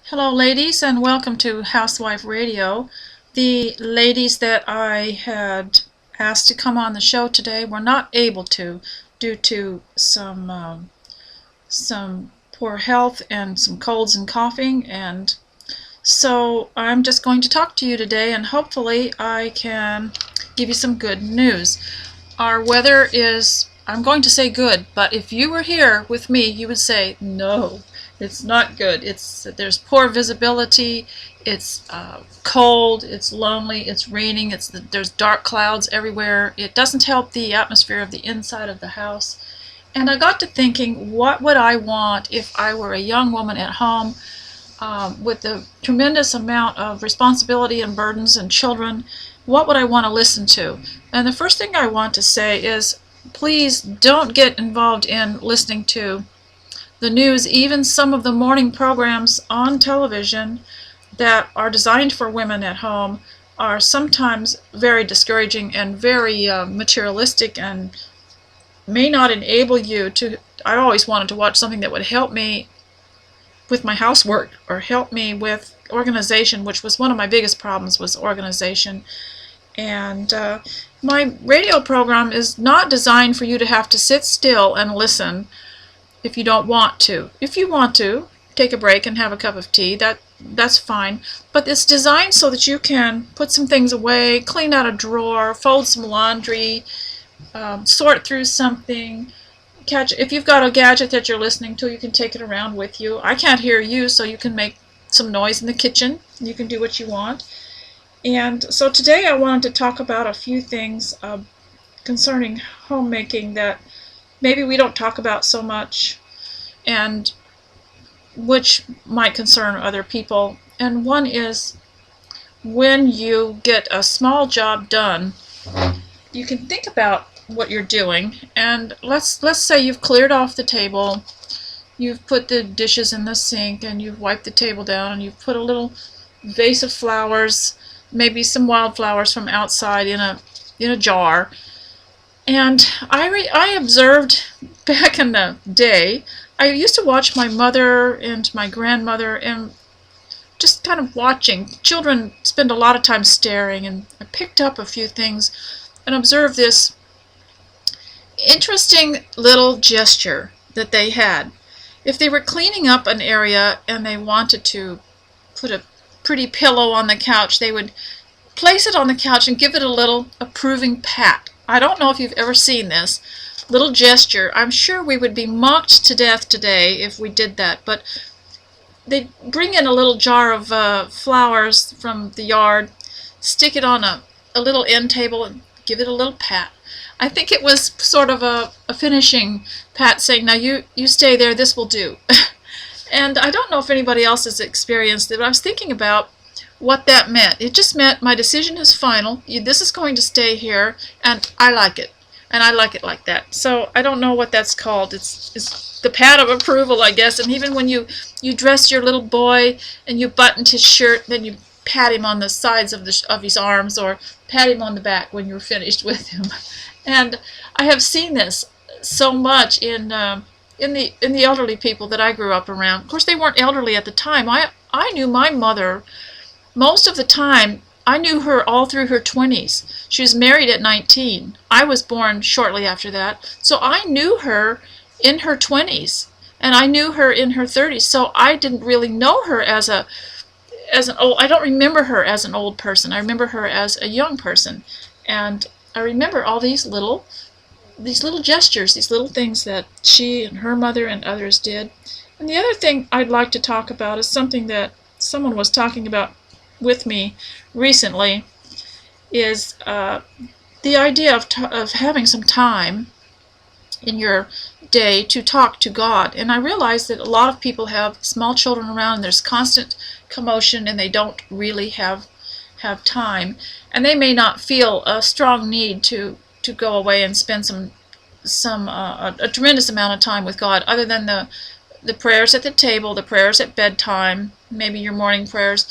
Hello ladies, and welcome to Housewife Radio. The ladies that I had asked to come on the show today were not able to due to some poor health and some colds and coughing, and so I'm just going to talk to you today, and hopefully I can give you some good news. Our weather is, I'm going to say good, but if you were here with me, you would say no. It's not good. There's poor visibility. It's cold. It's lonely. It's raining. There's dark clouds everywhere. It doesn't help the atmosphere of the inside of the house. And I got to thinking, what would I want if I were a young woman at home with the tremendous amount of responsibility and burdens and children? What would I want to listen to? And the first thing I want to say is, please don't get involved in listening to the news. Even some of the morning programs on television that are designed for women at home are sometimes very discouraging and very materialistic, and may not enable you to. I always wanted to watch something that would help me with my housework or help me with organization, which was one of my biggest problems, was organization. And my radio program is not designed for you to have to sit still and listen if you don't want to. If you want to, take a break and have a cup of tea, that's fine. But it's designed so that you can put some things away, clean out a drawer, fold some laundry, sort through something. If you've got a gadget that you're listening to, you can take it around with you. I can't hear you, so you can make some noise in the kitchen. You can do what you want. And so today I wanted to talk about a few things concerning homemaking that maybe we don't talk about so much, and which might concern other people. And one is, when you get a small job done, you can think about what you're doing. And let's say you've cleared off the table, you've put the dishes in the sink, and you've wiped the table down, and you've put a little vase of flowers, maybe some wildflowers from outside, in a jar. And I observed back in the day, I used to watch my mother and my grandmother, and just kind of watching. Children spend a lot of time staring, and I picked up a few things and observed this interesting little gesture that they had. If they were cleaning up an area and they wanted to put a pretty pillow on the couch, they would place it on the couch and give it a little approving pat. I don't know if you've ever seen this little gesture. I'm sure we would be mocked to death today if we did that, but they'd bring in a little jar of flowers from the yard, stick it on a little end table, and give it a little pat. I think it was sort of a finishing pat, saying, now you stay there, this will do. And I don't know if anybody else has experienced it, but I was thinking about what that meant. It just meant my decision is final. This is going to stay here, and I like it. And I like it like that. So I don't know what that's called. It's the pat of approval, I guess. And even when you dress your little boy and you buttoned his shirt, then you pat him on the sides of his arms, or pat him on the back when you're finished with him. And I have seen this so much in the elderly people that I grew up around. Of course, they weren't elderly at the time. I knew my mother most of the time. I knew her all through her 20s. She was married at 19. I was born shortly after that. So I knew her in her 20s, and I knew her in her 30s. So I didn't really know her as an old. I don't remember her as an old person. I remember her as a young person, and I remember all these little gestures, these little things that she and her mother and others did. And the other thing I'd like to talk about is something that someone was talking about with me recently, is the idea of having some time in your day to talk to God. And I realize that a lot of people have small children around, and there's constant commotion, and they don't really have time, and they may not feel a strong need to go away and spend a tremendous amount of time with God, other than the prayers at the table, the prayers at bedtime, maybe your morning prayers.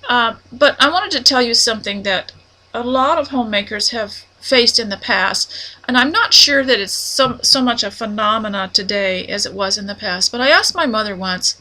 But I wanted to tell you something that a lot of homemakers have faced in the past, and I'm not sure that it's so much a phenomena today as it was in the past. But I asked my mother once,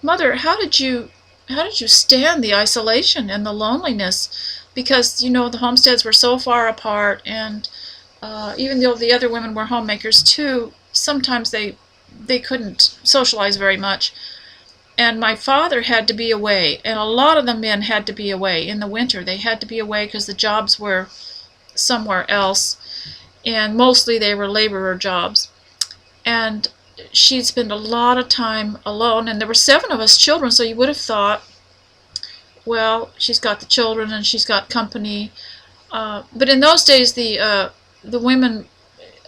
Mother, how did you did you stand the isolation and the loneliness? Because the homesteads were so far apart, and even though the other women were homemakers too, sometimes they couldn't socialize very much. And my father had to be away, and a lot of the men had to be away in the winter. They had to be away because the jobs were somewhere else, and mostly they were laborer jobs. And she'd spend a lot of time alone, and there were 7 of us children, so you would have thought, well, she's got the children and she's got company. But in those days, the women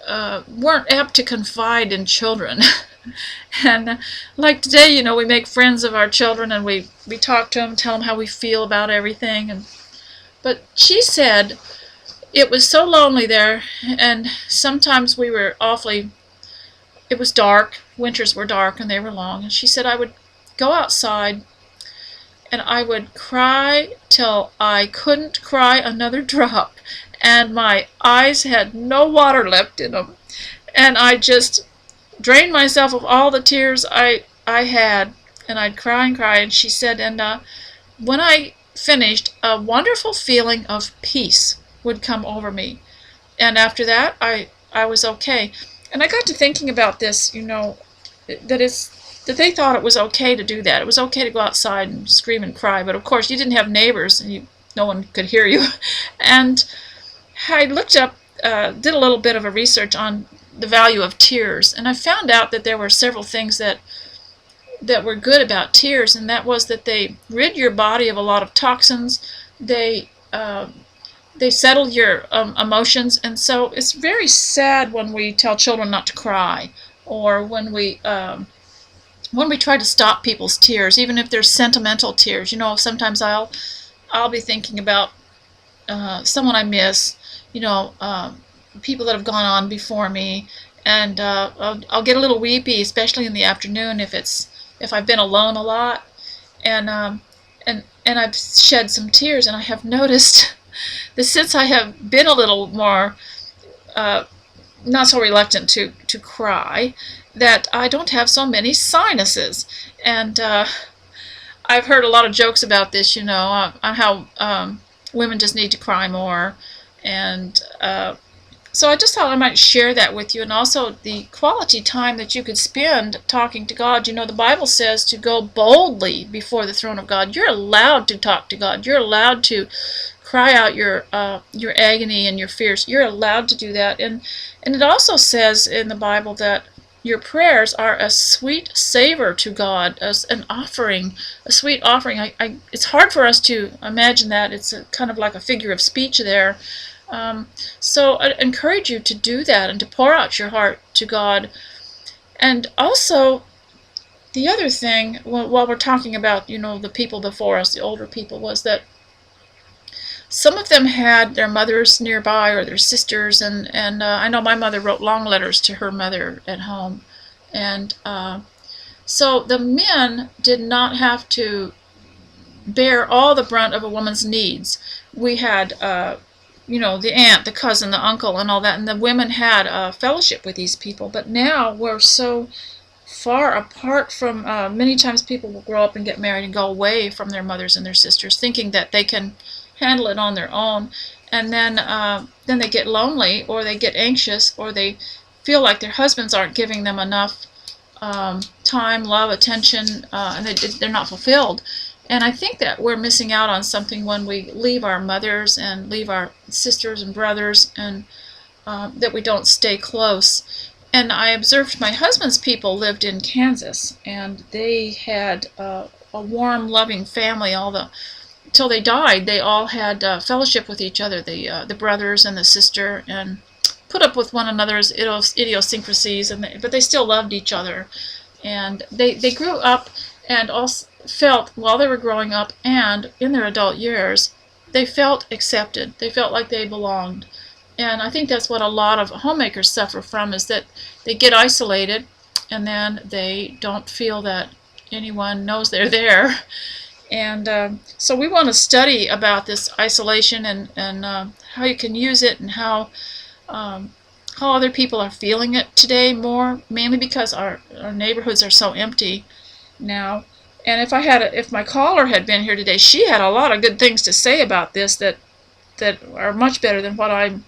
weren't apt to confide in children. And like today, we make friends of our children, and we talk to them, tell them how we feel about everything. But she said it was so lonely there, and sometimes we were it was dark. Winters were dark and they were long. And she said I would go outside and I would cry till I couldn't cry another drop, and my eyes had no water left in them, and I just drained myself of all the tears I had, and I'd cry and cry. And she said, and when I finished, a wonderful feeling of peace would come over me, and after that I was okay. And I got to thinking about this, that they thought it was okay to do that. It was okay to go outside and scream and cry, but of course you didn't have neighbors, and no one could hear you. And I looked up, did a little bit of a research on the value of tears, and I found out that there were several things that were good about tears, and that was that they rid your body of a lot of toxins. They settle your emotions, and so it's very sad when we tell children not to cry, or when we try to stop people's tears, even if they're sentimental tears. Sometimes I'll be thinking about someone I miss, people that have gone on before me, and I'll get a little weepy, especially in the afternoon if I've been alone a lot, and I've shed some tears, and I have noticed that since I have been a little more not so reluctant to cry, that I don't have so many sinuses. And I've heard a lot of jokes about this, on how women just need to cry more. And so I just thought I might share that with you, and also the quality time that you could spend talking to God. The Bible says to go boldly before the throne of God. You're allowed to talk to God. You're allowed to cry out your agony and your fears. You're allowed to do that. And it also says in the Bible that your prayers are a sweet savor to God, as an offering, a sweet offering. It's hard for us to imagine that. It's kind of like a figure of speech there. So I encourage you to do that and to pour out your heart to God. And also, the other thing, while we're talking about, the people before us, the older people, was that some of them had their mothers nearby or their sisters, and I know my mother wrote long letters to her mother at home. And so the men did not have to bear all the brunt of a woman's needs. We had the aunt, the cousin, the uncle, and all that, and the women had a fellowship with these people. But now we're so far apart from, many times people will grow up and get married and go away from their mothers and their sisters, thinking that they can handle it on their own, and then they get lonely, or they get anxious, or they feel like their husbands aren't giving them enough time, love, attention, and they're not fulfilled. And I think that we're missing out on something when we leave our mothers and leave our sisters and brothers, and that we don't stay close. And I observed my husband's people lived in Kansas, and they had a warm, loving family. Till they died, they all had fellowship with each other, the brothers and the sister, and put up with one another's idiosyncrasies, but they still loved each other. And they grew up, and also felt, while they were growing up and in their adult years, they felt accepted. They felt like they belonged. And I think that's what a lot of homemakers suffer from, is that they get isolated, and then they don't feel that anyone knows they're there. And so we want to study about this isolation, and how you can use it, and how other people are feeling it today more, mainly because our neighborhoods are so empty now. And if my caller had been here today, she had a lot of good things to say about this that are much better than what I'm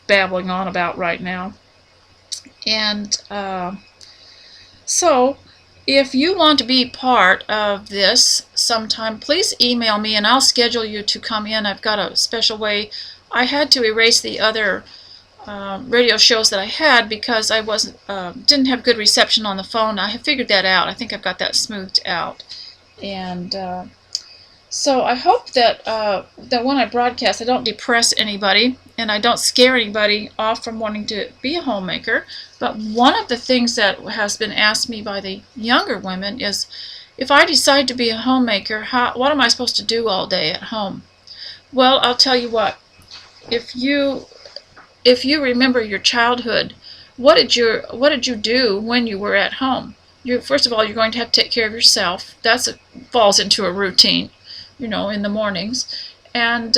babbling on about right now. And so, if you want to be part of this sometime, please email me and I'll schedule you to come in. I've got a special way. I had to erase the other radio shows that I had because I didn't have good reception on the phone. I have figured that out. I think I've got that smoothed out. And so I hope that when I broadcast, I don't depress anybody and I don't scare anybody off from wanting to be a homemaker. But one of the things that has been asked me by the younger women is, if I decide to be a homemaker, what am I supposed to do all day at home? Well, I'll tell you what. If you remember your childhood, what did you do when you were at home? First of all, you're going to have to take care of yourself. That falls into a routine, in the mornings. And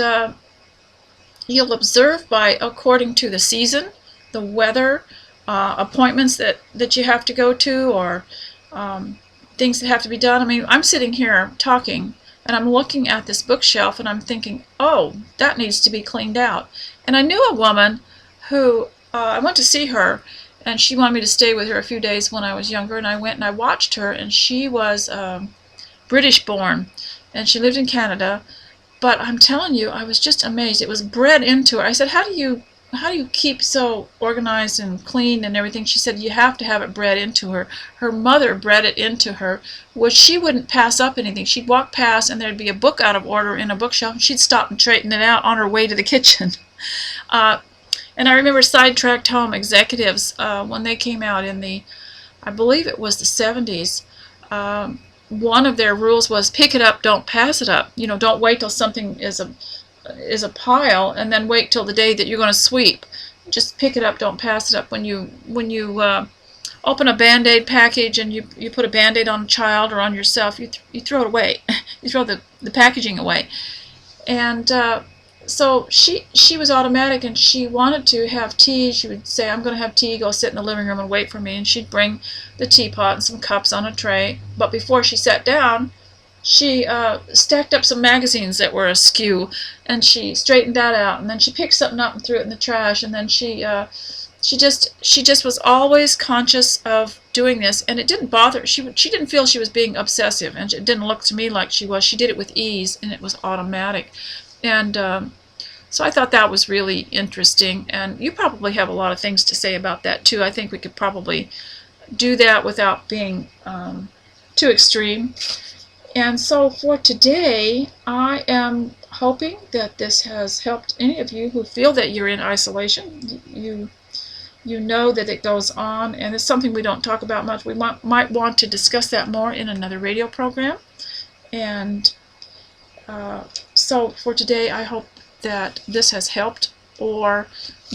you'll observe according to the season, the weather, appointments that you have to go to, or things that have to be done. I mean, I'm sitting here talking, and I'm looking at this bookshelf, and I'm thinking, oh, that needs to be cleaned out. And I knew a woman who, I went to see her, and she wanted me to stay with her a few days when I was younger, and I went and I watched her, and she was British born, and she lived in Canada. But I'm telling you, I was just amazed. It was bred into her. I said, how do you keep so organized and clean and everything? She said, you have to have it bred into her. Her mother bred it into her, which she wouldn't pass up anything. She'd walk past and there'd be a book out of order in a bookshelf, and she'd stop and straighten it out on her way to the kitchen. And I remember Sidetracked Home executives, when they came out in I believe it was the 70s, one of their rules was pick it up, don't pass it up. Don't wait till something is a pile and then wait till the day that you're going to sweep. Just pick it up, don't pass it up. When you open a Band-Aid package and you put a Band-Aid on a child or on yourself, you throw it away. You throw the packaging away. And so she was automatic, and she wanted to have tea. She would say, I'm going to have tea, go sit in the living room and wait for me. And she'd bring the teapot and some cups on a tray. But before she sat down, she stacked up some magazines that were askew, and she straightened that out. And then she picked something up and threw it in the trash. And then she just was always conscious of doing this, and it didn't bother her. She didn't feel she was being obsessive, and it didn't look to me like she was. She did it with ease, and it was automatic. And so I thought that was really interesting, and you probably have a lot of things to say about that too. I think we could probably do that without being too extreme. And so for today, I am hoping that this has helped any of you who feel that you're in isolation. You know that it goes on, and it's something we don't talk about much. We might want to discuss that more in another radio program. And so for today, I hope that this has helped, or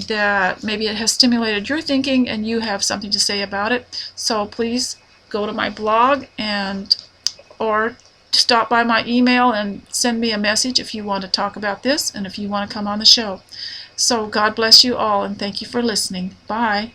that maybe it has stimulated your thinking and you have something to say about it. So please go to my blog or stop by my email and send me a message if you want to talk about this and if you want to come on the show. So God bless you all, and thank you for listening. Bye.